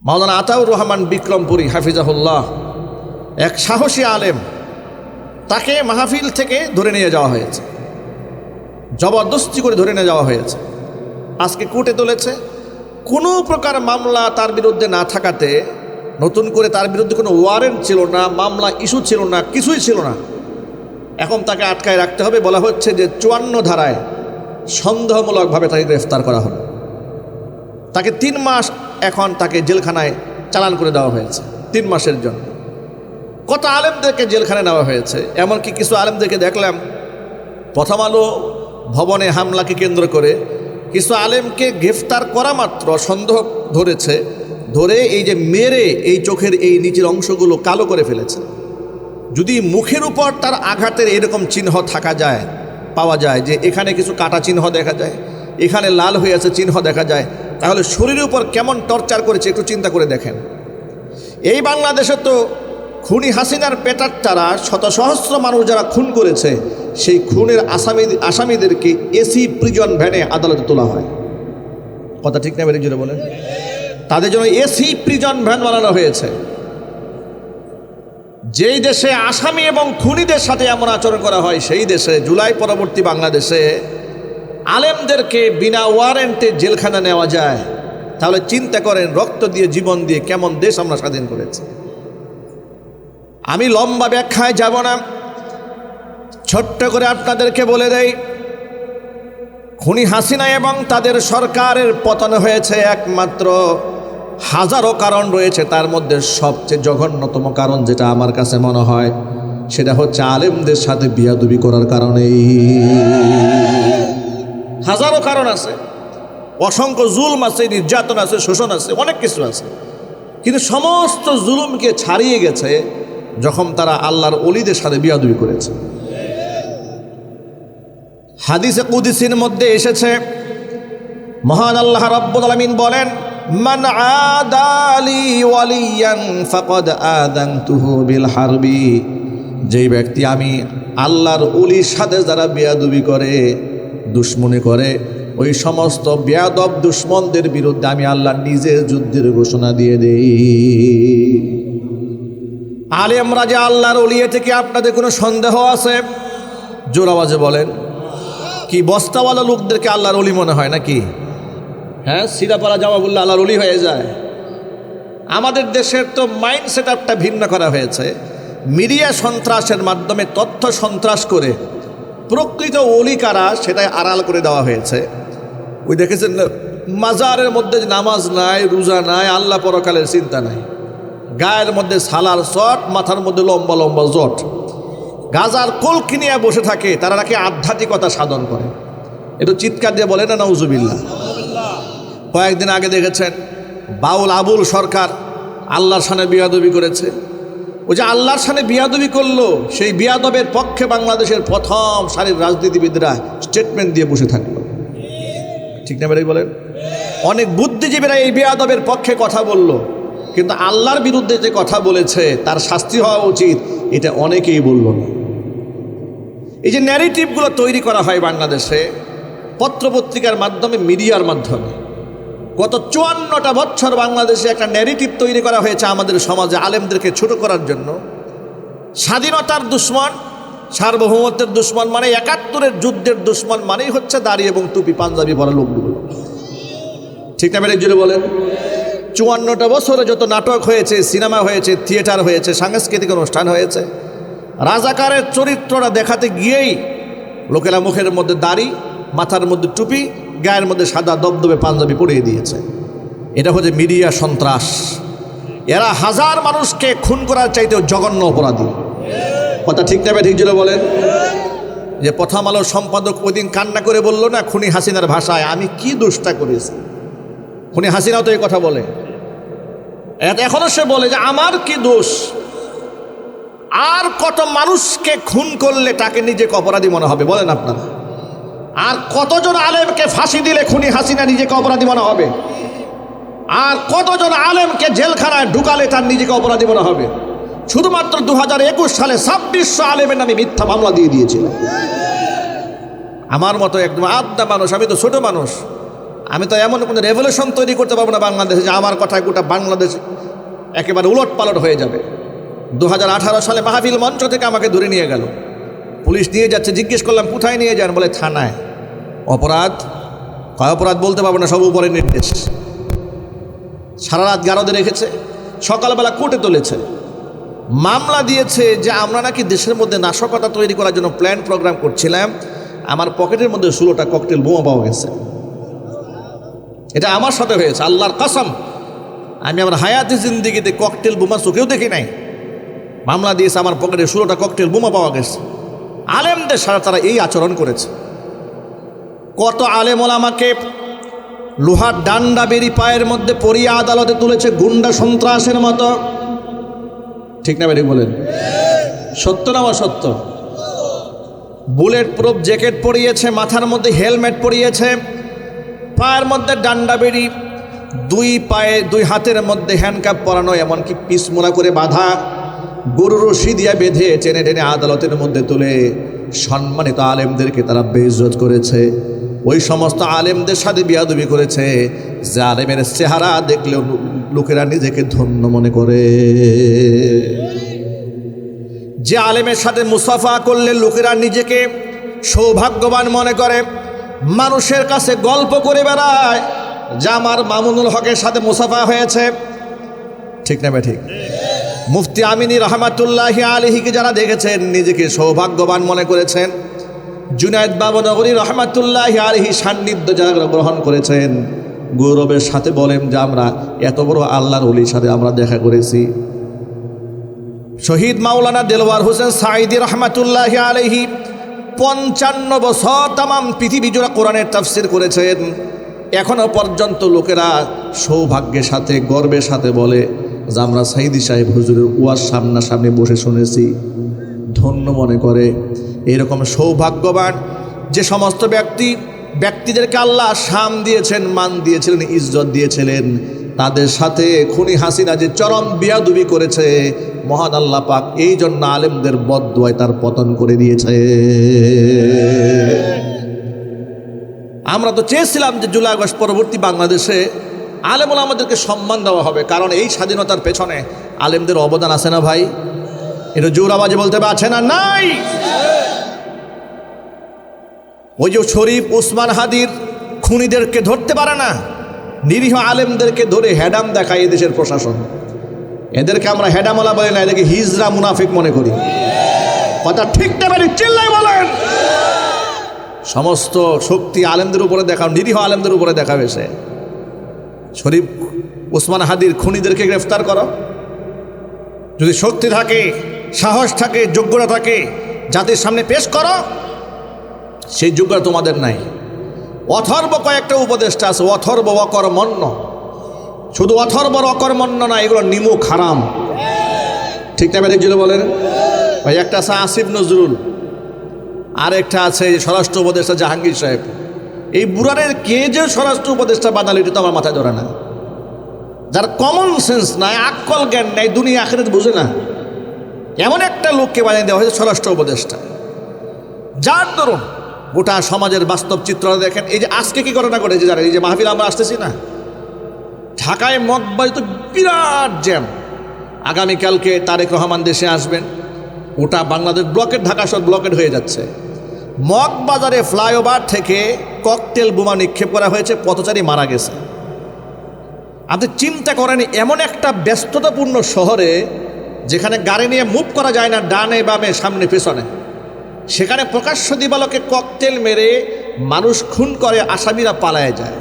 মাওলানা আতাউর রহমান বিক্রমপুরী হাফিজাহুল্লাহ, এক সাহসী আলেম, তাকে মাহফিল থেকে ধরে নিয়ে যাওয়া হয়েছে, জবরদস্তি করে ধরে নিয়ে যাওয়া হয়েছে। আজকে কোর্টে তুলেছে। কোনো প্রকার মামলা তার বিরুদ্ধে না থাকাতে, নতুন করে তার বিরুদ্ধে কোনো ওয়ারেন্ট ছিল না, মামলা ইস্যু ছিল না, কিছুই ছিল না। এখন তাকে আটকায় রাখতে হবে। বলা হচ্ছে যে 54 ধারায় সন্দেহমূলকভাবে তাকে গ্রেফতার করা হলো। তাকে 3 মাস এখন তাকে জেলখানায় চালান করে দেওয়া হয়েছে, 3 মাসের জন্য। কত আলেমদেরকে জেলখানায় নেওয়া হয়েছে। এমনকি কিছু আলেমদেরকে দেখলাম প্রথম আলো ভবনে হামলাকে কেন্দ্র করে কিছু আলেমকে গ্রেফতার করা মাত্র সন্দেহ ধরেছে, ধরে এই যে মেরে এই চোখের এই নিচের অংশগুলো কালো করে ফেলেছে। যদি মুখের উপর তার আঘাতের এরকম চিহ্ন থাকা যায়, পাওয়া যায় যে এখানে কিছু কাটা চিহ্ন দেখা যায়, এখানে লাল হয়ে আছে চিহ্ন দেখা যায়, তাহলে শরীরের উপর কেমন টর্চার করেছে একটু চিন্তা করে দেখেন। এই বাংলাদেশে তো খুনি হাসিনার পেটারটারা শত সহস্র মানুষ যারা খুন করেছে, সেই খুনের আসামিদেরকে এসি প্রিজন ভ্যানে আদালতে তোলা হয়। কথা ঠিক না বেরিয়ে জুড়ে বলেন? তাদের জন্য এসি প্রিজন ভ্যান বানানো হয়েছে। যেই দেশে আসামি এবং খুনিদের সাথে এমন আচরণ করা হয়, সেই দেশে জুলাই পরবর্তী বাংলাদেশে আলেমদেরকে বিনা ওয়ারেন্টে জেলখানা নেওয়া যায়। তাহলে চিন্তা করেন, রক্ত দিয়ে জীবন দিয়ে কেমন দেশ আমরা স্বাধীন করেছি। আমি লম্বা ব্যাখ্যায় যাব না, ছোট্ট করে আপনাদেরকে বলে দেই, খুনি হাসিনা এবং তাদের সরকারের পতন হয়েছে একমাত্র হাজারো কারণ রয়েছে। তার মধ্যে সবচেয়ে জঘন্যতম কারণ যেটা আমার কাছে মনে হয়, সেটা হচ্ছে আলেমদের সাথে বিয়াদবি করার কারণেই। হাজারো কারণ আছে, অসংখ্য জুলম আছে, নির্যাতন আছে, শোষণ আছে, অনেক কিছু আছে। কিন্তু সমস্ত জুলুমকে ছাড়িয়ে গেছে যখন তারা আল্লাহর ওলিদের সাথে বিয়াদবি করেছে। হাদিসে কুদসির মধ্যে এসেছে, মহান আল্লাহ রাব্বুল আলামিন বলেন, মান আদালি ওয়ালিয়ান ফাকাদ আযানতুহু বিল হারবি। যেই ব্যক্তি আমি আল্লাহর ওলির সাথে যারা বিয়াদবি করে, দুশ্মনী করে, ওই সমস্ত বেয়াদব দুশ্মনদের বিরুদ্ধে আমি আল্লাহ নিজে যুদ্ধের ঘোষণা দিয়ে দেই। আলেমরা যে আল্লাহর ওলি, থেকে আপনাদের কোনো সন্দেহ আছে? জোর আওয়াজে বলেন। কি বস্তাওয়ালা লোকদেরকে আল্লাহর ওলি মনে হয় নাকি? হ্যাঁ, সিরাপাড়া যাওয়া বললে আল্লাহর ওলি হয়ে যায়? আমাদের দেশের তো মাইন্ড সেট আপটা ভিন্ন করা হয়েছে। মিডিয়া সন্ত্রাসের মাধ্যমে তথ্য সন্ত্রাস করে প্রকৃত ওলি কারা সেটাই আড়াল করে দেওয়া হয়েছে। ওই দেখেছেন মাজারের মধ্যে নামাজ নাই, রোজা নাই, আল্লাহ পরকালের চিন্তা নাই, গায়ের মধ্যে সালার চট, মাথার মধ্যে লম্বা লম্বা জট, গাজার কলকি নিয়ে বসে থাকে, তারা নাকি আধ্যাত্মিকতা সাধন করে। একটু চিৎকার দিয়ে বলে না নাউজুবিল্লাহ। কয়েকদিন আগে দেখেছেন বাউল আবুল সরকার আল্লাহর সামনে বিয়াদবি করেছে। ওই যে আল্লাহর সামনে বিয়াদবি করলো, সেই বিয়াদবের পক্ষে বাংলাদেশের প্রথম সারির রাজনীতিবিদরা স্টেটমেন্ট দিয়ে বসে থাকলো। ঠিক না বেরাই বলেন? অনেক বুদ্ধিজীবীরা এই বিয়াদবের পক্ষে কথা বলল, কিন্তু আল্লাহর বিরুদ্ধে যে কথা বলেছে তার শাস্তি হওয়া উচিত, এটা অনেকেই বলল না। এই যে ন্যারেটিভগুলো তৈরি করা হয় বাংলাদেশে পত্রপত্রিকার মাধ্যমে, মিডিয়ার মাধ্যমে, গত 54টা বছর বাংলাদেশে একটা ন্যারেটিভ তৈরি করা হয়েছে আমাদের সমাজে আলেমদেরকে ছোট করার জন্য। স্বাধীনতার দুশ্মন, সার্বভৌমত্বের দুশ্মন মানে, 71-এর যুদ্ধের দুশ্মন মানেই হচ্ছে দাড়ি এবং টুপি পাঞ্জাবি পরা লোকগুলো। ঠিক না বেড়ে জুড়ে বলেন? 54টা বছরে যত নাটক হয়েছে, সিনেমা হয়েছে, থিয়েটার হয়েছে, সাংস্কৃতিক অনুষ্ঠান হয়েছে, রাজাকারের চরিত্রটা দেখাতে গিয়েই লোকেরা মুখের মধ্যে দাড়ি, মাথার মধ্যে টুপি, গায়ের মধ্যে সাদা দবদবে পাঞ্জাবি পরিয়ে দিয়েছে। এটা হচ্ছে মিডিয়া সন্ত্রাস। এরা হাজার মানুষকে খুন করার চাইতেও জঘন্য অপরাধী। কথা ঠিক না ঠিক জুড়ে বলেন? যে প্রথম আলোর সম্পাদক ওই দিন কান্না করে বলল না, খুনি হাসিনার ভাষায়, আমি কি দোষটা করেছি। খুনি হাসিনাও তো এই কথা বলে, এখনো সে বলে যে আমার কি দোষ। আর কত মানুষকে খুন করলে তাকে নিজেকে অপরাধী মনে হবে বলেন আপনারা? আর কতজন আলেমকে ফাঁসি দিলে খুনি হাসিনা নিজেকে অপরাধী মনে হবে? আর কতজন আলেমকে জেলখানায় ঢুকালে তার নিজেকে অপরাধী মনে হবে? শুধুমাত্র 2021 সালে 2600 আলেমের নামে মিথ্যা মামলা দিয়ে দিয়েছিল। আমার মতো একদম আধা মানুষ, আমি তো ছোট মানুষ, আমি তো এমন কোনো রেভলিউশন তৈরি করতে পারবো না বাংলাদেশে যে আমার কথায় গোটা বাংলাদেশ একেবারে উলট পালট হয়ে যাবে। 2018 সালে মাহফিল মঞ্চ থেকে আমাকে ধরে নিয়ে গেল, পুলিশ নিয়ে যাচ্ছে। জিজ্ঞেস করলাম কোথায় নিয়ে যান, বলে থানায়। অপরাধ? কয় অপরাধ বলতে পারবো না, সব উপরে নির্দেশ। সারা রাত গারদে রেখেছে, সকালবেলা কোর্টে তুলেছে, মামলা দিয়েছে যে আমরা নাকি দেশের মধ্যে নাশকতা তৈরি করার জন্য প্ল্যান প্রোগ্রাম করছিলাম। আমার পকেটের মধ্যে 16টা ককটেল বোমা পাওয়া গেছে। এটা আমার সাথে হয়েছে, আল্লাহর কসম। আমি আমার হায়াতি জিন্দিগিতে ককটেল বোমা চোখেও দেখি নাই। মামলা দিয়েছে, আমার পকেটে 16টা ককটেল বোমা পাওয়া গেছে। আলেমদের সাথে তারা এই আচরণ করেছে। কত আলেম ওলামাকে লোহার ডান্ডা বেরি পায়ের মধ্যে পরিয়ে আদালতে তুলেছে গুন্ডা সন্ত্রাসের মতো। ঠিক না বেরি বলেন? সত্য না অসত্য? বুলেট প্রুফ জ্যাকেট পরিয়েছে, মাথার মধ্যে হেলমেট পরিয়েছে, পায়ের মধ্যে ডান্ডা বেরি, দুই হাতের মধ্যে হ্যান্ডকাপ পরানো, এমনকি পিসমোড়া করে বাঁধা, গরু রশি দিয়ে বেঁধে টেনে টেনে আদালতের মধ্যে তুলে সম্মানিত আলেমদেরকে তারা বেইজ্জত করেছে। ওই সমস্ত আলেমদের সাথে বিয়াদবি করেছে যে আলেমের চেহারা দেখলেও লোকেরা নিজেকে ধন্য মনে করে, যে আলেমের সাথে মুসাফা করলে লোকেরা নিজেকে সৌভাগ্যবান মনে করে, মানুষের কাছে গল্প করে বেড়ায় যে আমার মামুনুল হকের সাথে মুসাফা হয়েছে। ঠিক না ঠিক? মুফতি আমিনী রহমাতুল্লাহি আলাইহিকে যারা দেখেছেন নিজেকে সৌভাগ্যবান মনে করেছেন। জুনায়েদ বাবনগরী রহমাতুল্লাহি আলাইহি সান্নিধ্য যারা গ্রহণ করেছেন, গৌরবের সাথে বলেন যে আমরা এত বড় আল্লাহর ওলির সাথে আমরা দেখা করেছি। শহীদ মাওলানা দেলওয়ার হোসেন সাঈদী রহমাতুল্লাহি আলাইহি 55 বছর তামাম পৃথিবী জুড়ে কোরআনের তাফসীর করেছেন। এখনো পর্যন্ত লোকেরা সৌভাগ্যের সাথে গর্বের সাথে বলে যে আমরা সাঈদী সাহেব হুজুরের ওয়াজ সামনাসামনি বসে শুনেছি, ধন্য মনে করে। এরকম সৌভাগ্যবান যে সমস্ত ব্যক্তিদেরকে আল্লাহ শাম দিয়েছেন, মান দিয়েছিলেন, ইজ্জত দিয়েছিলেন, তাদের সাথে খুনি হাসিনা যে চরম বিয়াদবি করেছে, মহান আল্লাহ পাক এই জন্য আলেমদের বদদুয়ায় তার পতন করে দিয়েছে। আমরা তো চেয়েছিলাম যে জুলাই আগস্ট পরবর্তী বাংলাদেশে আলেম ওলামাদেরকে সম্মান দেওয়া হবে, কারণ এই স্বাধীনতার পেছনে আলেমদের অবদান আছে না ভাই? এটা জোর আওয়াজে বলতে হবে, আছে না নাই? ওই যে শরীফ উসমান হাদির খুনিদেরকে ধরতে পারে না, নিরীহ আলেমদেরকে ধরে হেডাম দেখায় এই দেশের প্রশাসন। এদেরকে আমরা হেডামওয়ালা বলি না, এদেরকে হিজরা মুনাফিক মনে করি। কথা ঠিক না বেরি? চিল্লাই বলেন। সমস্ত শক্তি আলেমদের উপরে দেখাও, নিরীহ আলেমদের উপরে দেখাবে সে। শরীফ উসমান হাদির খুনিদেরকে গ্রেফতার করো, যদি শক্তি থাকে, সাহস থাকে, যোগ্যতা থাকে, জাতির সামনে পেশ করো। সেই যোগ্যতা তোমাদের নাই। অথর্ব কয়েকটা উপদেষ্টা আছে, অথর্ব অকর্মণ্য। শুধু অথর্ব অকর্মণ্য না, এগুলো নিমুখ হারাম। ঠিক না বেরিক জিলো বলেন? ভাই একটা আছে আসিফ নজরুল, আর একটা আছে স্বরাষ্ট্র উপদেষ্টা জাহাঙ্গীর সাহেব। এই বুড়ারের কে যে স্বরাষ্ট্র উপদেষ্টা বানালো এটা তো আমার মাথায় ধরে না। যার কমন সেন্স নাই, আক্কল জ্ঞান নাই, দুনিয়া আখিরাত বুঝে না, এমন একটা লোককে বানিয়ে দেওয়া হয়েছে স্বরাষ্ট্র উপদেষ্টা। যার ধরুন গোটা সমাজের বাস্তব চিত্রটা দেখেন। এই যে আজকে কি ঘটনা ঘটেছে জানেন? এই যে মাহফিল আমরা আসতেছি না, ঢাকায় মগবাজার তো বিরাট জ্যাম। আগামীকালকে তারেক রহমান দেশে আসবেন, ওটা বাংলাদেশ ব্লকেট, ঢাকা শহর ব্লকেট হয়ে যাচ্ছে। মগবাজারে ফ্লাইওভার থেকে ককটেল বোমা নিক্ষেপ করা হয়েছে, পথচারী মারা গেছে। আপনি চিন্তা করেন, এমন একটা ব্যস্ততাপূর্ণ শহরে যেখানে গাড়ি নিয়ে মুভ করা যায় না, ডানে বামে সামনে পেছনে, সেখানে প্রকাশ্য দিবালোকে ককটেল মেরে মানুষ খুন করে, আসামিরা পালায় যায়।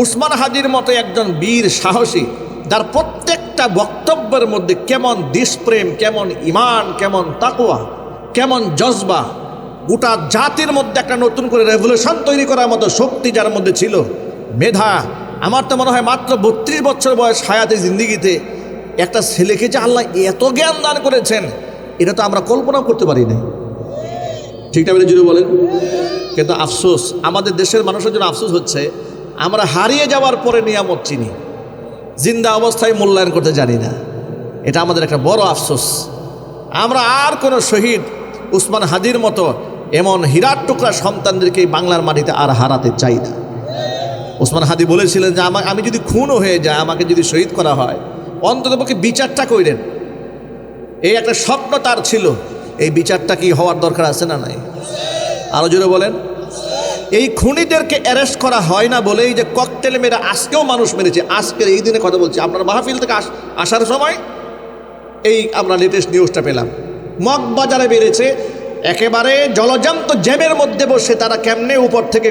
উসমান হাদির মতো একজন বীর সাহসী, যার প্রত্যেকটা বক্তব্যের মধ্যে কেমন দেশপ্রেম, কেমন ইমান, কেমন তাকওয়া, কেমন জজবা, গোটা জাতির মধ্যে একটা নতুন করে রেভলিউশন তৈরি করার মতো শক্তি যার মধ্যে ছিল, মেধা। আমার তো মনে হয় মাত্র 32 বছর বয়স হায়াতে জিন্দিগিতে একটা ছেলেকে যে আল্লাহ এত জ্ঞান দান করেছেন, এটা তো আমরা কল্পনাও করতে পারি না। ঠিক না বলে যদি বলেন? কিন্তু আফসোস, আমাদের দেশের মানুষের জন্য আফসোস হচ্ছে, আমরা হারিয়ে যাওয়ার পরে নিয়ামত চিনি, জিন্দা অবস্থায় মূল্যায়ন করতে জানি না। এটা আমাদের একটা বড় আফসোস। আমরা আর কোনো শহীদ উসমান হাদির মতো এমন হীরার টুকরা সন্তানদেরকে বাংলার মাটিতে আর হারাতে চাই না। ওসমান হাদি বলেছিলেন যে আমি যদি খুনও হয়ে যায়, আমাকে যদি শহীদ করা হয়, অন্ততপক্ষে বিচারটা কইরেন। এই একটা স্বপ্ন তার ছিল, এই বিচারটা কি হওয়ার দরকার আছে না নাই? আরো জোরে বলেন। এই খুনিদেরকে অ্যারেস্ট করা হয় না বলেই যে ককটেল মেরে আজকেও মানুষ মেরেছে। আজকের এই দিনে কথা বলছি, আপনার মাহফিল থেকে আসার সময় এই আমরা লেটেস্ট নিউজটা পেলাম, মগবাজারে বেড়েছে একেবারে জলজান্ত জ্যামের মধ্যে বসে তারা কেমনে উপর থেকে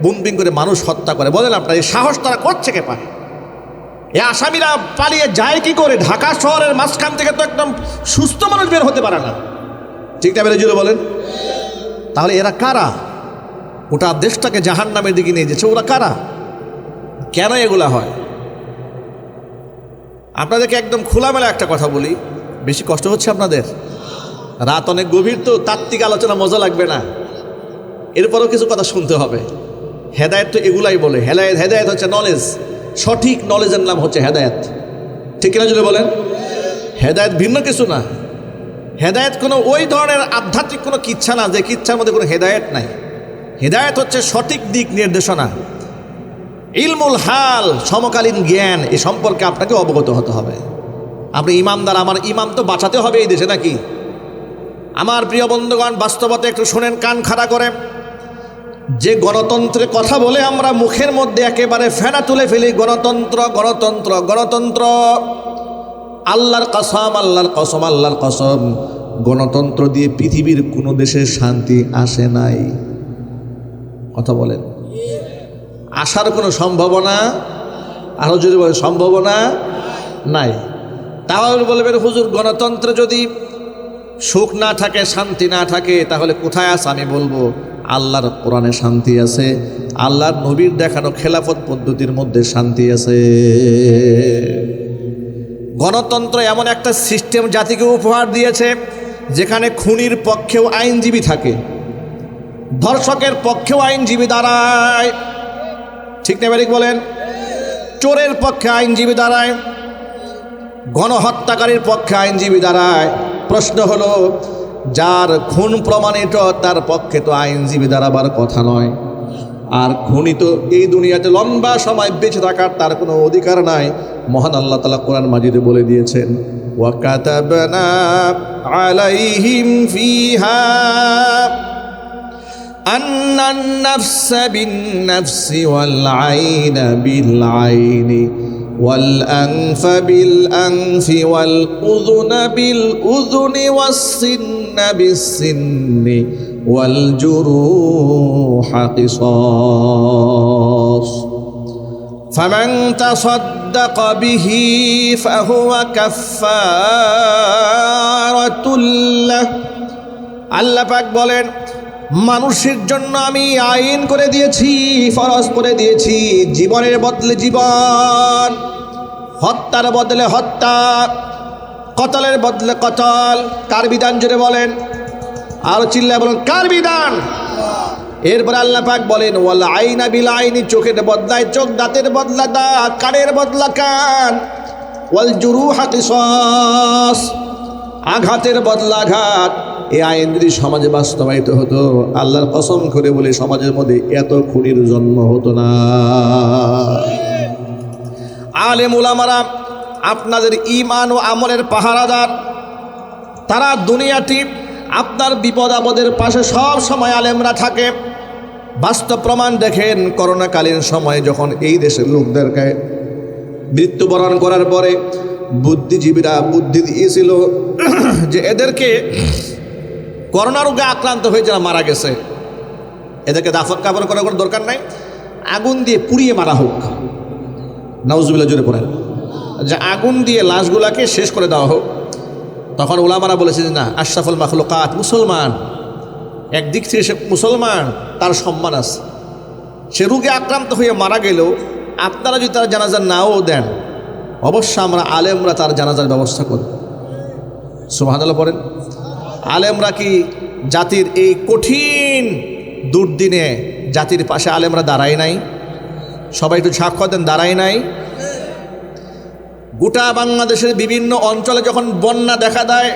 বুমবিং করে মানুষ হত্যা করে। বলেন আপনার এই সাহস তারা করছে কে পায়? এই আসামিরা পালিয়ে যায় কি করে? ঢাকা শহরের মাঝখান থেকে তো একদম সুস্থ মানুষ বের হতে পারে না, ঠিক না? বেরো জুড়ে বলেন। তাহলে এরা কারা? ওটা দেশটাকে জাহান্নামের দিকে নিয়ে যাচ্ছে। ওরা কারা? কেন এগুলা হয়? আপনাদেরকে একদম খোলামেলা একটা কথা বলি, বেশি কষ্ট হচ্ছে আপনাদের? রাত অনেক গভীর, তো তাত্ত্বিক আলোচনা মজা লাগবে না, এরপরও কিছু কথা শুনতে হবে। হেদায়েত তো এগুলাই বলে। হেদায়েত হচ্ছে নলেজ, সঠিক নলেজের নাম হচ্ছে হেদায়েত, ঠিক কিনা যদি বলেন? হেদায়েত ভিন্ন কিছু না। হেদায়েত কোনো ওই ধরনের আধ্যাত্মিক কোনো কিচ্ছা না যে কিচ্ছার মধ্যে কোনো হেদায়েত নাই। হেদায়েত হচ্ছে সঠিক দিক নির্দেশনা, ইলমুল হাল, সমকালীন জ্ঞান, এ সম্পর্কে আপনাকে অবগত হতে হবে। আপনি ইমামদার, আমার ইমাম তো বাঁচাতে হবে এই দেশে, নাকি? আমার প্রিয় বন্ধুগণ, বাস্তবতা একটু শোনেন কান খাড়া করে। যে গণতন্ত্রের কথা বলে আমরা মুখের মধ্যে একেবারে ফেনা তুলে ফেলি, গণতন্ত্র গণতন্ত্র গণতন্ত্র, আল্লাহর কসম আল্লাহর কসম আল্লাহর কসম, গণতন্ত্র দিয়ে পৃথিবীর কোনো দেশে শান্তি আসে নাই। কথা বলেন, আসার কোনো সম্ভাবনা, আরো যদি বলে সম্ভাবনা নাই। তাহলে বলবেন হুজুর, গণতন্ত্রে যদি সুখ না থাকে, শান্তি না থাকে, তাহলে কোথায় আছে? আমি বলবো আল্লাহর কোরআনে শান্তি আছে, আল্লাহর নবীর দেখানো খেলাফত পদ্ধতির মধ্যে শান্তি আছে। গণতন্ত্র এমন একটা সিস্টেম জাতিকে উপহার দিয়েছে যেখানে খুনির পক্ষেও আইনজীবী থাকে, ধর্ষকের পক্ষেও আইনজীবী দাঁড়ায়, ঠিক না বেরিক বলেন? চোরের পক্ষে আইনজীবী দাঁড়ায়, গণহত্যাকারীর পক্ষে আইনজীবী দাঁড়ায়। প্রশ্ন হলো, যার খুন প্রমাণিত তার পক্ষে তো আইনজীবী দাঁড়াবার কথা নয়। আর খুনি তো এই দুনিয়াতে লম্বা সময় বেঁচে থাকার তার কোনো অধিকার নাই। মহান আল্লাহ তাআলা কোরআন মাজিদে বলে দিয়েছেন, ওয়া কাতাবনা আলাইহিম ফিহা আন্নান নাফসা বিন-নাফসি ওয়াল আইনা বিল-আইনি والأنف بالأنف والأذن بالأذن والسن بالسن والجروح قصاص فمن تصدق به فهو كفارة له। আল্লাহ পাক বলেন, মানুষের জন্য আমি আইন করে দিয়েছি, ফরজ করে দিয়েছি, জীবনের বদলে জীবন, হত্যার বদলে হত্যা, কতলের বদলে কতল। কার বিধান জুড়ে বলেন? আর চিল্লায় বলেন, কার বিধান? এরপর আল্লাহ পাক বলেন, ওয়াল আইনা বিল আইনি, চোখের বদলায় চোখ, দাঁতের বদলা দাঁত, কানের বদলা কান, ওয়াল জুরুহা কিসাস, আঘাতের বদলা আঘাত। এই আইন যদি সমাজে বাস্তবায়িত হতো, আল্লাহর কসম করে বলে সমাজের মধ্যে এত খুনির জন্ম হতো না। আলেম উলামারা আপনাদের ঈমান ও আমলের পাহারাদার, তারা দুনিয়াটি আপনার বিপদ আপদের পাশে সব সময় আলেমরা থাকে। বাস্তব প্রমাণ দেখেন, করোনাকালীন সময়ে যখন এই দেশের লোকদেরকে মৃত্যুবরণ করার পরে বুদ্ধিজীবীরা বুদ্ধি দিয়েছিল যে এদেরকে করোনা রোগে আক্রান্ত হয়ে যারা মারা গেছে, এদেরকে দাফন কাফন করার কোনো দরকার নাই, আগুন দিয়ে পুড়িয়ে মারা হোক। নাউজুবিল্লাহ জোরে পড়েন, যে আগুন দিয়ে লাশগুলাকে শেষ করে দেওয়া হোক। তখন উলামারা বলেছে যে না, আশরাফুল মাখলুকাত মুসলমান, একদিক থেকে সে মুসলমান, তার সম্মান আছে। সে রোগে আক্রান্ত হয়ে মারা গেলেও আপনারা যদি তার জানাজা নাও দেন, অবশ্য আমরা আলেমরা তার জানাজার ব্যবস্থা করব। সুবহানাল্লাহ পড়েন। আলেমরা কি জাতির এই কঠিন দুর্দিনে জাতির পাশে আলেমরা দাঁড়ায় নাই? সবাই একটু সাক্ষ্য দেন, দাঁড়ায় নাই? গোটা বাংলাদেশের বিভিন্ন অঞ্চলে যখন বন্যা দেখা দেয়,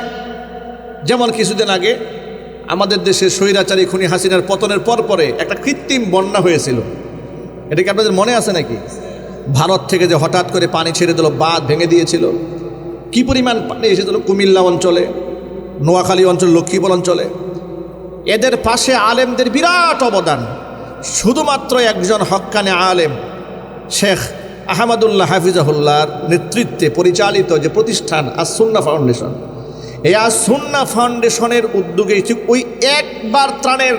যেমন কিছুদিন আগে আমাদের দেশে স্বৈরাচারী খুনি হাসিনার পতনের পরে একটা কৃত্রিম বন্যা হয়েছিল, এটা কি আপনাদের মনে আছে নাকি? ভারত থেকে যে হঠাৎ করে পানি ছেড়ে দিল, বাঁধ ভেঙে দিয়েছিল, কি পরিমাণ পানি এসেছিল কুমিল্লা অঞ্চলে, নোয়াখালী অঞ্চল, লক্ষ্মীপুর অঞ্চলে। এদের পাশে আলেমদের বিরাট অবদান। শুধুমাত্র একজন হক্কানে আলেম শেখ আহমদুল্লাহ হাফিজাহুল্লাহর নেতৃত্বে পরিচালিত যে প্রতিষ্ঠান আস-সুন্নাহ ফাউন্ডেশন, এই আস-সুন্নাহ ফাউন্ডেশনের উদ্যোগে ঠিক ওই একবার ত্রাণের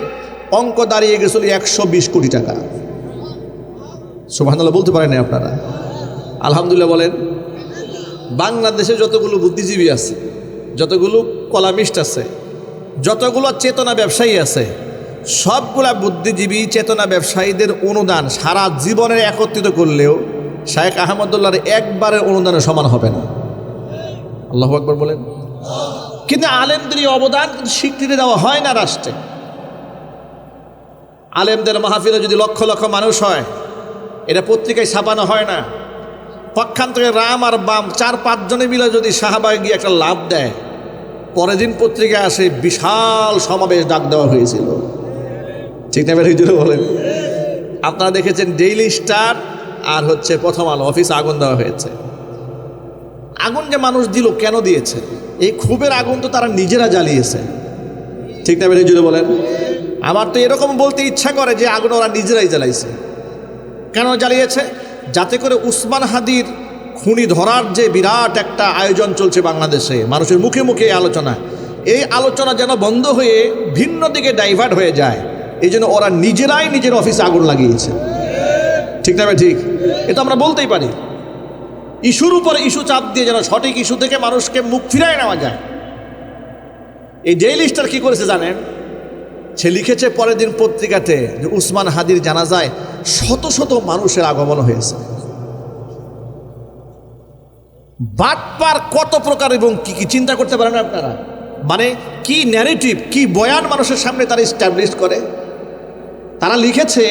অঙ্ক দাঁড়িয়ে গেছিল 120 কোটি টাকা। সুবহানাল্লাহ বলতে পারেন আপনারা? আলহামদুলিল্লাহ বলেন। বাংলাদেশে যতগুলো বুদ্ধিজীবী আছে, যতগুলো কলামিস্ট আছে, যতগুলো চেতনা ব্যবসায়ী আছে, সবগুলা বুদ্ধিজীবী চেতনা ব্যবসায়ীদের অনুদান সারা জীবনের একত্রিত করলেও শেখ আহমদুল্লাহর একবারের অনুদানের সমান হবে না। আল্লাহু আকবার বলেন। কিন্তু আলেমদের এই অবদান কিন্তু স্বীকৃতি দেওয়া হয় না রাষ্ট্রে। আলেমদের মাহফিলে যদি লক্ষ লক্ষ মানুষ হয়, এটা পত্রিকায় ছাপানো হয় না। পক্ষান্তরে রাম আর বাম 4-5 জনে মিলে যদি শাহবাগে গিয়ে একটা লাভ দেয়, পরের দিন পত্রিকায় আসে বিশাল সমাবেশ ডাক দেওয়া হয়েছিল। ঠিক না বের বলেন? আপনারা দেখেছেন ডেইলি স্টার আর হচ্ছে প্রথম আলো অফিস আগুন দেওয়া হয়েছে। আগুন যে মানুষ দিল, কেন দিয়েছে? এই ক্ষোভের আগুন তো তারা নিজেরা জ্বালিয়েছে। ঠিক না বের বলেন? আমার তো এরকম বলতে ইচ্ছা করে যে আগুন ওরা নিজেরাই জ্বালাইছে। কেন জ্বালিয়েছে? যাতে করে উসমান হাদির খুনি ধরার যে বিরাট একটা আয়োজন চলছে বাংলাদেশে, মানুষের মুখে মুখে আলোচনা, এই আলোচনা যেন বন্ধ হয়ে ভিন্ন দিকে ডাইভার্ট হয়ে যায়, এই জন্য ওরা নিজেরাই নিজের অফিসে আগুন লাগিয়েছে। ঠিক না? ঠিক, এটা আমরা বলতেই পারি। ইস্যুর উপরে ইস্যু চাপ দিয়ে যেন সঠিক ইস্যু থেকে মানুষকে মুখ ফিরায় নেওয়া যায়। এই ডেইলি স্টার কি করেছে জানেন? সে লিখেছে পরের দিন পত্রিকাতে যে উসমান হাদির জানাজায় শত শত মানুষের আগমন হয়েছে। বাটপার কত প্রকার এবং কি কি চিন্তা করতে পারেন আপনারা? মানে কি ন্যারেটিভ, কি বয়ান মানুষের সামনে তারা এস্টাবলিশ করে। তারা লিখেছে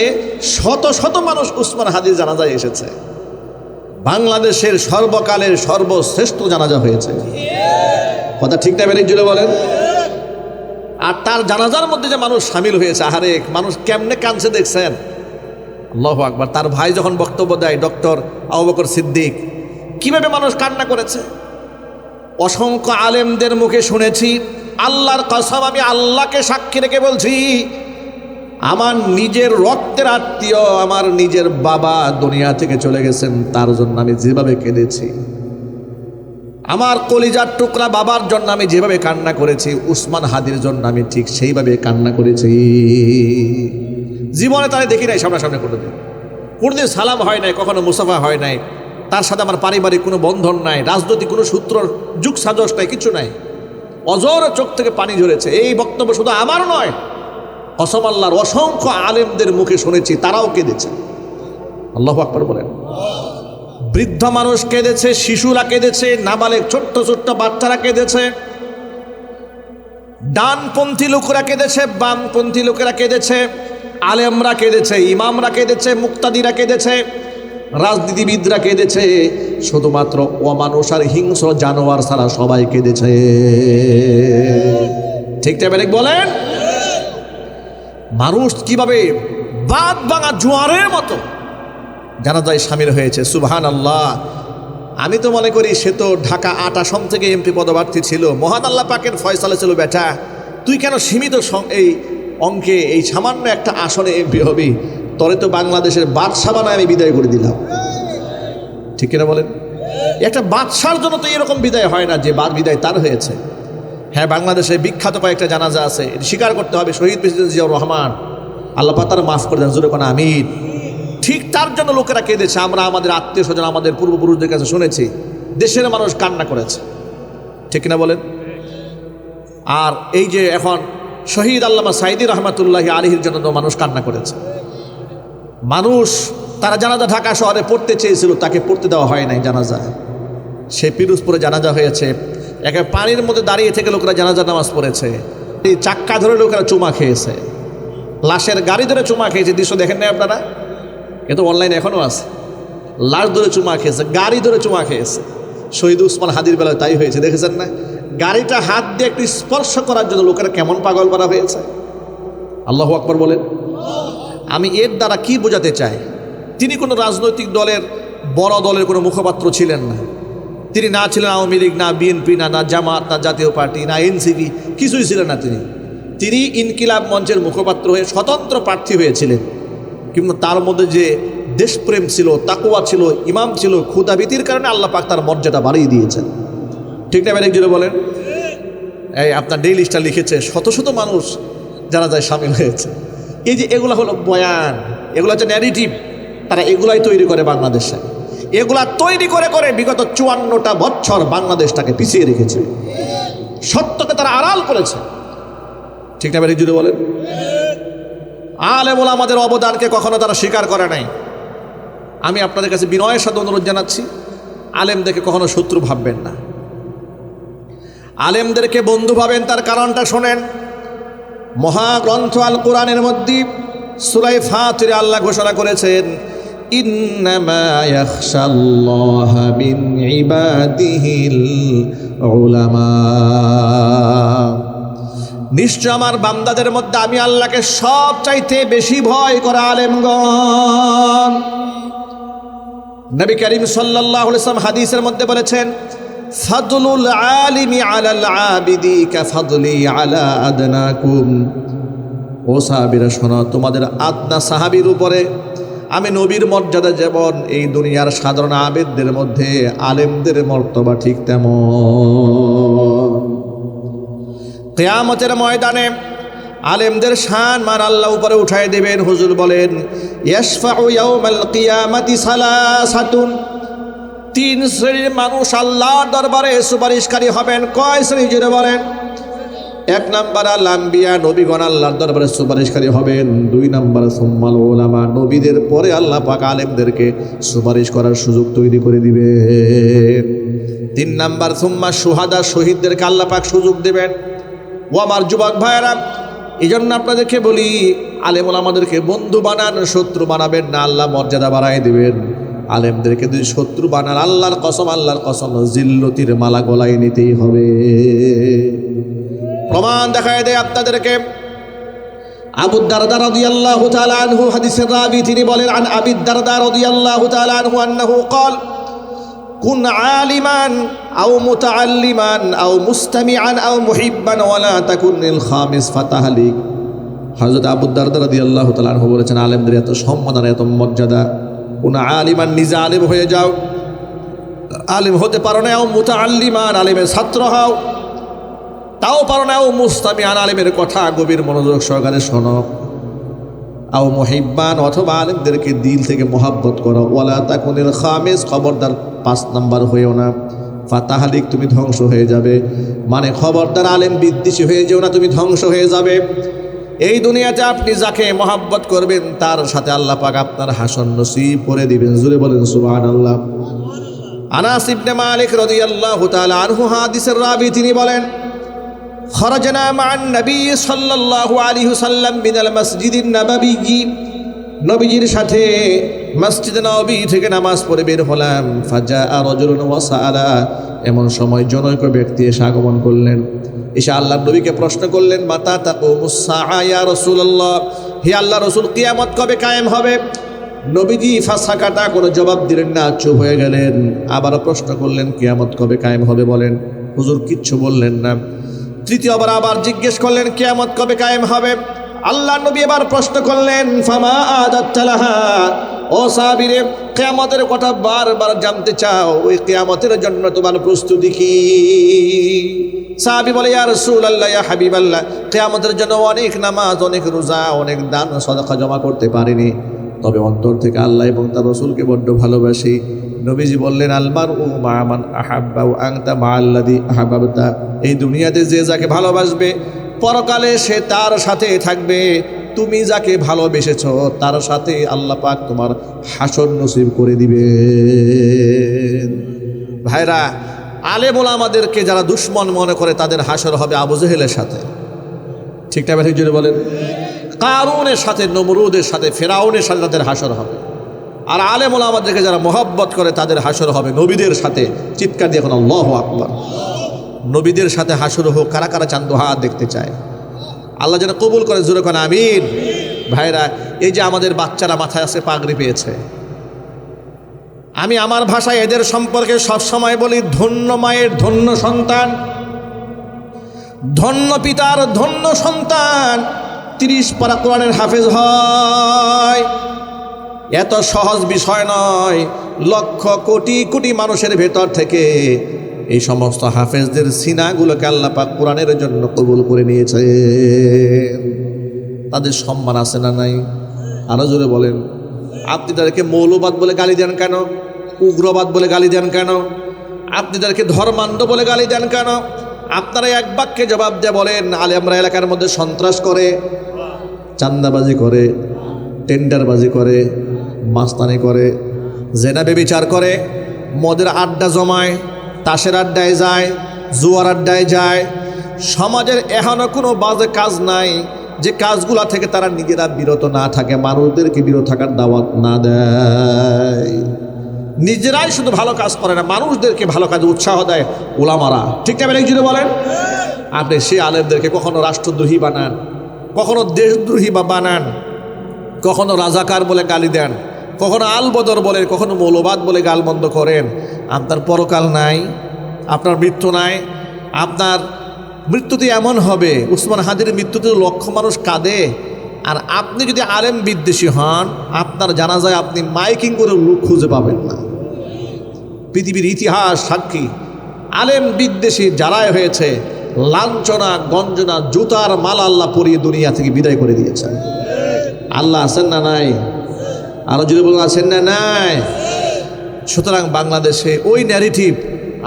শত শত মানুষ উসমান হাদির জানাজায় এসেছে, বাংলাদেশের সর্বকালের সর্বশ্রেষ্ঠ জানাজা হয়েছে। কথা ঠিক না বেরিয়ে জুড়ে বলেন? আর তার জানাজার মধ্যে যে মানুষ সামিল হয়েছে, আহারে মানুষ কেমনে কাঁদছে দেখছেন? আল্লাহু আকবার। তার ভাই যখন বক্তব্য দেয় ডক্টর আবু বকর সিদ্দিক, কিভাবে মানুষ কান্না করেছে। অসংখ্য আলেমদের মুখে শুনেছি, আল্লাহর কসম আমি আল্লাহকে সাক্ষী রেখে বলছি, আমার নিজের রক্তের আত্মীয়, আমার নিজের বাবা দুনিয়া থেকে চলে গেছেন, তার জন্য আমি যেভাবে কেঁদেছি, আমার কলিজার টুকরা বাবার জন্য আমি যেভাবে কান্না করেছি, উসমান হাদির জন্য আমি ঠিক সেইভাবে কান্না করেছি। জীবনে তারা দেখি নাই সামনাসামনি, কোনোদিন সালাম হয় নাই, কখনো মুসাফা হয় নাই, তার সাথে আমার পারিবারিক কোনো বন্ধন নাই, রাজনৈতিক কোনো সূত্র যুগ সাজস নাই, কিছু নাই। অজর চোখ থেকে পানি ঝরেছে। এই বক্তব্য শুধু আমার নয়, কসম আল্লাহর অসংখ্য আলেমদের মুখে শুনেছি, তারাও কেঁদেছে। আল্লাহু আকবার বলেন। বৃদ্ধ মানুষ কেঁদেছে, শিশুরা কেঁদেছে, নাবালেগ ছোট্ট ছোট্ট বাচ্চারা কেঁদেছে, ডানপন্থী লোকেরা কেঁদেছে, বামপন্থী লোকেরা কেঁদেছে, আলেমরা কেঁদেছে, ইমামরা কেঁদেছে, মুক্তাদিরা কেঁদেছে, রাজনীতিবিদরা কেঁদেছে, শুধুমাত্র অমানুষ আর হিংস্র জানোয়ার ছাড়া সবাই কেঁদেছে। ঠিক ঠিক বলেন? মানুষ কিভাবে বাদ ভাঙা জোয়ারের মতো জানাজায় সামিল হয়েছে। সুবহানাল্লাহ। আমি তো মনে করি সে তো ঢাকা ৮ আসন থেকে এমপি পদপ্রার্থী ছিল। মহান আল্লাহ পাকের ফয়সালা ছিল, বেটা তুই কেন সীমিত এই অঙ্কে এই সামান্য একটা আসনে এমপি হবি, তরে তো বাংলাদেশের বাদশা বানায় আমি বিদায় করে দিলাম। ঠিক কিনা বলেন? একটা বাদশার জন্য তো এরকম বিদায় হয় না যে বিদায় তার হয়েছে। হ্যাঁ, বাংলাদেশে বিখ্যাত কয়েকটা জানাজা আছে, স্বীকার করতে হবে। শহীদ প্রেসিডেন্ট জিয়াউর রহমান, আল্লাহ পাক তার মাফ করে দেন, জোরে কোন আমিন। ঠিক তার জন্য লোকেরা কেঁদেছে। আমরা আমাদের আত্মীয় স্বজন, আমাদের পূর্বপুরুষদের কাছে শুনেছি, দেশের মানুষ কান্না করেছে। ঠিক কিনা বলেন? আর এই যে এখন শহীদ আল্লামা সাইদি রহমাতুল্লাহি আলাইহির জন্য মানুষ কান্না করেছে। মানুষ তারা জানাজা ঢাকা শহরে পড়তে চেয়েছিল, তাকে পড়তে দেওয়া হয় নাই জানাজা। সে পিরোজপুরে জানাজা হয়েছে, একে পানির মধ্যে দাঁড়িয়ে থেকে লোকেরা জানাজা নামাজ পড়েছে। এই চাক্কা ধরে লোকেরা চুমা খেয়েছে, লাশের গাড়ি ধরে চুমা খেয়েছে। দৃশ্য দেখেন নাই আপনারা? এ তো অনলাইনে এখনও আছে। লাশ ধরে চুমা খেয়েছে, গাড়ি ধরে চুমা খেয়েছে। শহীদ উসমান হাদির বেলায় তাই হয়েছে, দেখেছেন না? গাড়িটা হাত দিয়ে একটু স্পর্শ করার জন্য লোকেরা কেমন পাগল করা হয়েছে। আল্লাহু আকবার বলেন। আমি এর দ্বারা কি বোঝাতে চাই? তিনি কোনো রাজনৈতিক দলের বড় দলের কোনো মুখপাত্র ছিলেন না। তিনি না ছিলেন আওয়ামী লীগ, না বিএনপি, না জামাত, না জাতীয় পার্টি, না এনসিপি, কিছুই ছিলেন না তিনি ইনকিলাব মঞ্চের মুখপাত্র হয়ে স্বতন্ত্র প্রার্থী হয়েছিলেন। কিন্তু তার মধ্যে যে দেশপ্রেম ছিল, তাকওয়া ছিল, ইমাম ছিল, ক্ষুধাভীতির কারণে আল্লাহ পাক তার মর্যাদা বাড়িয়ে দিয়েছেন। ঠিক না? ব্যারেক জুড়ে বলেন। এই আপনার ডেইলি স্টার লিখেছে শত শত মানুষ যারা যায় সামিল হয়েছে। এই যে এগুলো হলো বয়ান, এগুলো হচ্ছে ন্যারেটিভ, তারা এগুলাই তৈরি করে বাংলাদেশে। এগুলা তৈরি করে করে বিগত 54টা বছর বাংলাদেশটাকে পিছিয়ে রেখেছে, সত্যকে তারা আড়াল করেছে। ঠিক না? ব্যারেক জুড়ে বলেন। আলেম ওলামাদের অবদানকে কখনো তারা স্বীকার করে নাই। আমি আপনাদের কাছে বিনয়ের সাথে অনুরোধ জানাচ্ছি, আলেমদেরকে কখনো শত্রু ভাববেন না, আলেমদেরকে বন্ধু ভাবেন। তার কারণটা শোনেন। মহাগ্রন্থ আল কোরআনের মধ্যে সূরা ফাতিরে আল্লাহ ঘোষণা করেছেন, ইন্নামা ইয়াখশাল্লাহা মিন ইবাদিহিল উলামা। নিশ্চয় আমার বান্দাদের মধ্যে আমি আল্লাহকে সব চাইতে বেশি ভয় করা আলেমগণ। নবী করিম সাল্লাল্লাহু আলাইহি ওয়াসাল্লাম হাদিসের মধ্যে বলেছেন, ফাদলুল আলিমি আলাল আবিদি কাফাদলি আলা আদনাকুম। ও সাহাবীরা শোনো, তোমাদের আদনা সাহাবীর উপরে আমি নবীর মর্যাদা যেমন, এই দুনিয়ার সাধারণ আবেদদের মধ্যে আলেমদের মর্তবা ঠিক তেমন। কিয়ামতের ময়দানে আলেমদের শান মান আল্লাহ উপরে উঠায় দেবেন। হুজুর বলেন, ইয়াশফাউ ইয়াউমাল কিয়ামাতি সালাসাতুন। 3 শ্রেণীর মানুষ আল্লাহর দরবারে সুপারিশকারী হবেন। কয় শ্রেণী জুড়ে বলেন? 1 নাম্বার আল আম্বিয়া, নবীগণ আল্লাহর দরবারে সুপারিশকারী হবেন। 2 নাম্বার সুম্মাল উলামা, নবীদের পরে আল্লাহ পাক আলেমদেরকে সুপারিশ করার সুযোগ তৈরি করে দিবেন। 3 নাম্বার সুম্মা শুহাদা, শহীদদেরকে আল্লাহ পাক সুযোগ দেবেন। ও আমার যুবক ভাইয়েরা, এই জন্য আপনাদেরকে বলি, আলেম ওলামাদেরকে বন্ধু বানান, শত্রু বানাবেন না, আল্লাহ মর্যাদা বাড়াই দিবেন। আলেমদেরকে যদি শত্রু বানান, আল্লাহর কসম জিল্লতির মালা গলায় নিতেই হবে। প্রমাণ দেখায় দেয় আপনাদেরকে। আবু দারদা রাদিয়াল্লাহু তাআলা আনহু, হাদিসের রাবী, তিনি বলেন, আন আবি দারদা রাদিয়াল্লাহু তাআলা আনহু আন্নাহু ক্বাল কুন আলিমান আও মুতাআল্লিমান আও মুস্তামিআন আও মুহিব্বান ওয়ালা তাকুনিল খামিস ফাতাহলিক। হযরত আবু দারদা রাদিয়াল্লাহু তাআলা আনহু বলেছেন, আলেমদের এত সম্মান, এত মর্যাদা। কোন আলিমান, নিজে আলেম হয়ে যাও, আলেম হতে পারো না। ও মুতাআল্লিমান, আলেমের ছাত্র হও, তাও পারো না। ও মুস্তামিআন, আলেমের কথা গভীর মনোযোগ সহকারে শোনো। আও মুহিব্বান, অথবা আলেমদেরকে দিল থেকে মহাব্বত করো। ওয়ালা তাকুনিল খামিস, খবরদার 5 নাম্বার হয়েও না। ফাতাহলিক, তুমি ধ্বংস হয়ে যাবে। মানে খবরদার আলেম বিদ্বেষী হয়ে যেও না, তুমি ধ্বংস হয়ে যাবে। এই দুনিয়াতে আপনি যাকে মহাব্বত করবেন, তার সাথে আল্লাহ পাক আপনার হাসন নসিব করে দিবেন। জোরে বলেন সুবহানাল্লাহ। আনাস ইবনে মালিক রাদিয়াল্লাহু তাআলা আনহু, হাদিসের রাবী, তিনি বলেন, খরাজনা মা'আন নবী সাল্লাল্লাহু আলাইহি ওয়াসাল্লাম মিনাল মসজিদিন নববী। নবীজির সাথে মসজিদে নববী থেকে নামাজ পড়ে বের হলাম। ফাজাআ রাজুলুন ওয়া সাআলা, এমন সময় জনৈক ব্যক্তি এসে আগমন করলেন। এসে আল্লাহর নবীকে প্রশ্ন করলেন, মাতা তাকুমুস সাআ ইয়া রাসূলুল্লাহ, হে আল্লাহর রাসূল, কিয়ামত কবে কায়েম হবে? নবীজি ফাসাকাটা, কোনো জবাব দিলেন না, চুপ হয়ে গেলেন। আবার প্রশ্ন করলেন, কিয়ামত কবে কায়েম হবে বলেন? হুজুর কিচ্ছু বললেন না। তৃতীয়বার আবার জিজ্ঞেস করলেন, কিয়ামত কবে কায়েম হবে? আল্লাহ নবী এবার প্রশ্ন করলেন, ফামা আদাত্তালাহা, ও সাহাবীরে, কিয়ামতের কথা বারবার জানতে চাও, ওই কিয়ামতের জন্য তোমার প্রস্তুতি কি? সাহাবী বলে, ইয়া রাসূলুল্লাহ, ইয়া হাবিবাল্লাহ, কিয়ামতের জন্য অনেক নামাজ, অনেক রোজা, অনেক দান সাদাকা জমা করতে পারিনি, তবে অন্তর থেকে আল্লাহ এবং তার রাসূলকে বড্ড ভালোবাসি। নবীজি বললেন, আল মারউ মা মান আহাব্বা ওয়া আনতা মা'আল্লাযী আহাব্বাতা, এই দুনিয়াতে যে যাকে ভালোবাসবে, পরকালে সে তার সাথে থাকবে। তুমি যাকে ভালোবেসেছো, তার সাথে আল্লাহ পাক তোমার হাসর নসিব করে দিবে। ভাইরা, আলেম ওলামাদেরকে যারা দুশ্মন মনে করে, তাদের হাসর হবে আবু জেহেলের সাথে। ঠিক না? ঠিক জোরে বলেন। কারুনের সাথে, নমরুদের সাথে, ফেরাউনের সাথে তাদের হাসর হবে। আর আলেম ওলামাদেরকে যারা মহব্বত করে, তাদের হাসর হবে নবীদের সাথে। চিৎকার দিয়ে এখন আল্লাহু আকবার। নবীদের সাথে হাসর হোক। কারা কারা চান্দ হাত দেখতে চায়? আল্লাহ যেন কবুল করে, জোরে কোন আমিন। ভাইরা, এই যে আমাদের বাচ্চারা মাথায় আছে পাগড়ি পেয়েছে, আমি আমার ভাষায় এদের সম্পর্কে সবসময় বলি, ধন্য মায়ের ধন্য সন্তান, ধন্য পিতার ধন্য সন্তান 30 পারা কোরআনের হাফেজ হয়। এত সহজ বিষয় নয়। লক্ষ কোটি কোটি মানুষের ভেতর থেকে এই সমস্ত হাফেজদের সিনাগুলোকে আল্লাহ পাক কোরআনের জন্য কবুল করে নিয়েছে। তাদের সম্মান আছে না নাই? আরো জোরে বলেন। আপনি তাদেরকে মৌলবাদ বলে গালি দেন কেন? উগ্রবাদ বলে গালি দেন কেন? আপনি তাদেরকে ধর্মান্ধ বলে গালি দেন কেন? আপনারা এক বাক্যে জবাব দিয়ে বলেন, আলেমরা এলাকার মধ্যে সন্ত্রাস করে, চান্দাবাজি করে, টেন্ডারবাজি করে, মাস্তানি করে, জেনা বেবিচার করে, মদের আড্ডা জমায়, তাসের আড্ডায় যায়, জুয়ার আড্ডায় যায়। সমাজের এখনো কোনো বাজে কাজ নাই যে কাজগুলা থেকে তারা নিজেরা বিরত না থাকে, মানুষদেরকে বিরত থাকার দাওয়াত না দেয়। নিজেরাই শুধু ভালো কাজ করে না, মানুষদেরকে ভালো কাজে উৎসাহ দেয় ওলামারা। ঠিক না? একজনে বলেন। আপনি সেই আলেমদেরকে কখনো রাষ্ট্রদ্রোহী বানান, কখনো দেশদ্রোহী বানান, কখনো রাজাকার বলে গালি দেন, কখনো আলবদর বলে, কখনো মৌলবাদ বলে গালমন্দ করেন। আপনার পরকাল নাই, আপনার মৃত্যু নাই। আপনার মৃত্যুতে এমন হবে, উসমান হাদির মৃত্যুতে লক্ষ মানুষ কাঁদে, আর আপনি যদি আলেম বিদ্বেষী হন, আপনার জানাজায় আপনি মাইকিং করে লোক খুঁজে পাবেন না। পৃথিবীর ইতিহাস সাক্ষী, আলেম বিদ্বেষী যারাই হয়েছে, লাঞ্ছনা গঞ্জনা জুতার মালা আল্লাহ পরিয়ে দুনিয়া থেকে বিদায় করে দিয়েছেন। আল্লাহ আছেন না নাই? আরো যদি বলুন আছেন না নাই? সুতরাং বাংলাদেশে ওই ন্যারেটিভ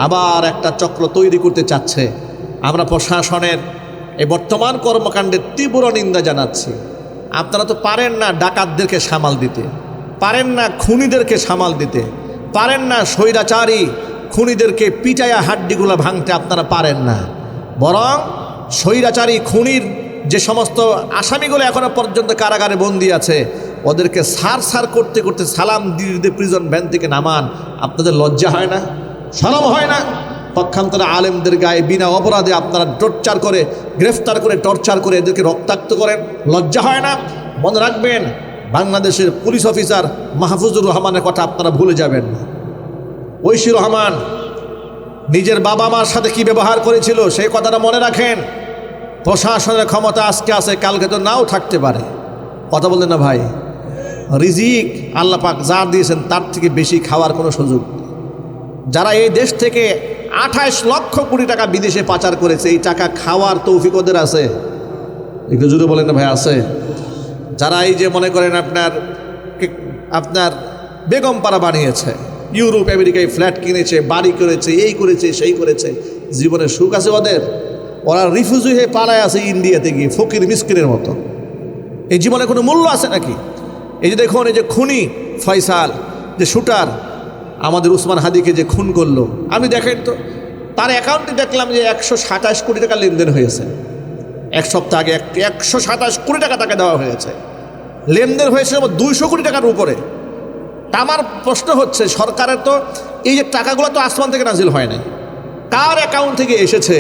আবার একটা চক্র তৈরি করতে চাচ্ছে। আমরা প্রশাসনের এই বর্তমান কর্মকাণ্ডের তীব্র নিন্দা জানাচ্ছি। আপনারা তো পারেন না ডাকাতদেরকে সামাল দিতে, পারেন না খুনিদেরকে সামাল দিতে, পারেন না স্বৈরাচারী খুনিদেরকে পিটাইয়া হাড্ডিগুলো ভাঙতে আপনারা পারেন না। বরং স্বৈরাচারী খুনির যে সমস্ত আসামিগুলো এখনো পর্যন্ত কারাগারে বন্দী আছে, ওদেরকে সার করতে করতে সালাম দিয়ে প্রিজন ভ্যান থেকে নামান। আপনাদের লজ্জা হয় না? শরম হয় না? পক্ষান্তরে আলেমদের গায়ে বিনা অপরাধে আপনারা টর্চার করে, গ্রেফতার করে, টর্চার করে এদেরকে রক্তাক্ত করেন। লজ্জা হয় না? মনে রাখবেন, বাংলাদেশের পুলিশ অফিসার মাহফুজুর রহমানের কথা আপনারা ভুলে যাবেন না। ঐশী রহমান নিজের বাবা মার সাথে কি ব্যবহার করেছিল সেই কথাটা মনে রাখেন। প্রশাসনের ক্ষমতা আজকে আছে, কালকে তো নাও থাকতে পারে। কথা বললেন না ভাই? রিজিক আল্লাহ পাক যার দিয়েছেন তার থেকে বেশি খাওয়ার কোনো সুযোগ নেই। যারা এই দেশ থেকে 28 লক্ষ কোটি টাকা বিদেশে পাচার করেছে, এই টাকা খাওয়ার তৌফিক ওদের আছে? একটু জুড়ে বলেন না ভাই, আছে? যারা এই যে মনে করেন আপনার বেগমপাড়া বানিয়েছে, ইউরোপ আমেরিকায় ফ্ল্যাট কিনেছে, বাড়ি করেছে, এই করেছে, সেই করেছে, জীবনে সুখ আছে ওদের? ওরা রিফিউজি হয়ে পালায় আছে ইন্ডিয়াতে গিয়ে ফকির মিসকিনের মতো। এই জীবনে কোনো মূল্য আছে নাকি? এই যে দেখুন, এই যে খুনি ফয়সাল, যে শুটার আমাদের উসমান হাদিকে যে খুন করলো, আমি দেখেন তো তার অ্যাকাউন্টে দেখলাম যে 127 কোটি টাকা লেনদেন হয়েছে। এক সপ্তাহ আগে 127 কোটি টাকা তাকে দেওয়া হয়েছে। লেনদেন হয়েছে 200 কোটি টাকার উপরে। তা আমার প্রশ্ন হচ্ছে, সরকারের তো এই যে টাকাগুলো তো আসমান থেকে নাজিল হয় নাই, কার অ্যাকাউন্ট থেকে এসেছে?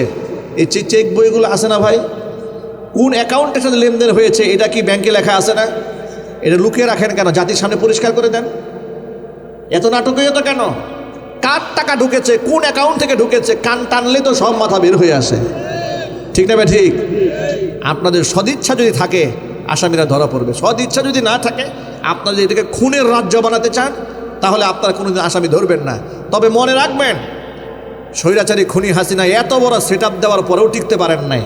এই চেক বইগুলো আছে না ভাই? কোন অ্যাকাউন্টের সাথে লেনদেন হয়েছে এটা কি ব্যাংকে লেখা আছে না? এটা লুকিয়ে রাখেন কেন? জাতির সামনে পরিষ্কার করে দেন। এত নাটকীয়তা কেন? কার টাকা ঢুকেছে, কোন অ্যাকাউন্ট থেকে ঢুকেছে, কান টানলে তো সব মাথা বের হয়ে আসে। ঠিক না ভাই? ঠিক। আপনাদের সদিচ্ছা যদি থাকে আসামিরা ধরা পড়বে, সদিচ্ছা যদি না থাকে, আপনারা যদি এটাকে খুনের রাজ্য বানাতে চান, তাহলে আপনারা কোনোদিন আসামি ধরবেন না। তবে মনে রাখবেন, স্বৈরাচারী খুনি হাসিনা এত বড় সেট দেওয়ার পরেও টিকতে পারেন নাই,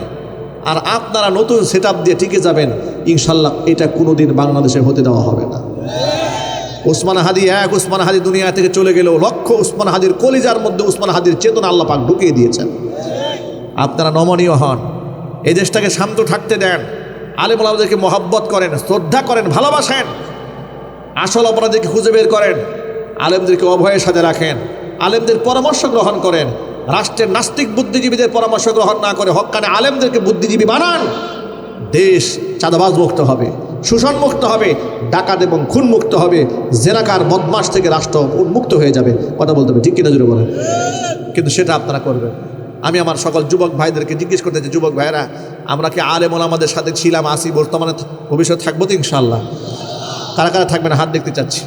আর আপনারা নতুন সেট দিয়ে টিকে যাবেন ইনশাল্লাহ। এটা কোনোদিন বাংলাদেশে হতে দেওয়া হবে না। উসমান হাদি উসমান হাদি দুনিয়া থেকে চলে গেলেও লক্ষ উসমান হাদির কলিজার মধ্যে উসমান হাদির চেতনা আল্লাহ পাক ঢুকিয়ে দিয়েছেন। আপনারা নমনীয় হন, এই দেশটাকে শান্ত থাকতে দেন, আলেম ওলামাদেরকে মহব্বত করেন, শ্রদ্ধা করেন, ভালোবাসেন, আসল অপরাধীকে খুঁজে বের করেন, আলেমদেরকে অভয়ের সাথে রাখেন, আলেমদের পরামর্শ গ্রহণ করেন। রাষ্ট্রের নাস্তিক বুদ্ধিজীবীদের পরামর্শ গ্রহণ না করে হক্কানে আলেমদেরকে বুদ্ধিজীবী বানান। দেশ চাঁদাবাজ মুক্ত হবে, শোষণ মুক্ত হবে, ডাকাত এবং খুন মুক্ত হবে, জেনাকার বদমাশ থেকে রাষ্ট্র উন্মুক্ত হয়ে যাবে। কথা বলতে হবে, ঠিক কিনা জুড়ে বলেন? কিন্তু সেটা আপনারা করবেন। আমি আমার সকল যুবক ভাইদেরকে জিজ্ঞেস করতে চাই, যুবক ভাইরা, আমরা কি আলেম ওলামাদের সাথে ছিলাম, আসি, বর্তমানে ভবিষ্যৎ থাকবো তো ইনশাল্লাহ? কারা কারা থাকবেন হাত দেখতে চাচ্ছি।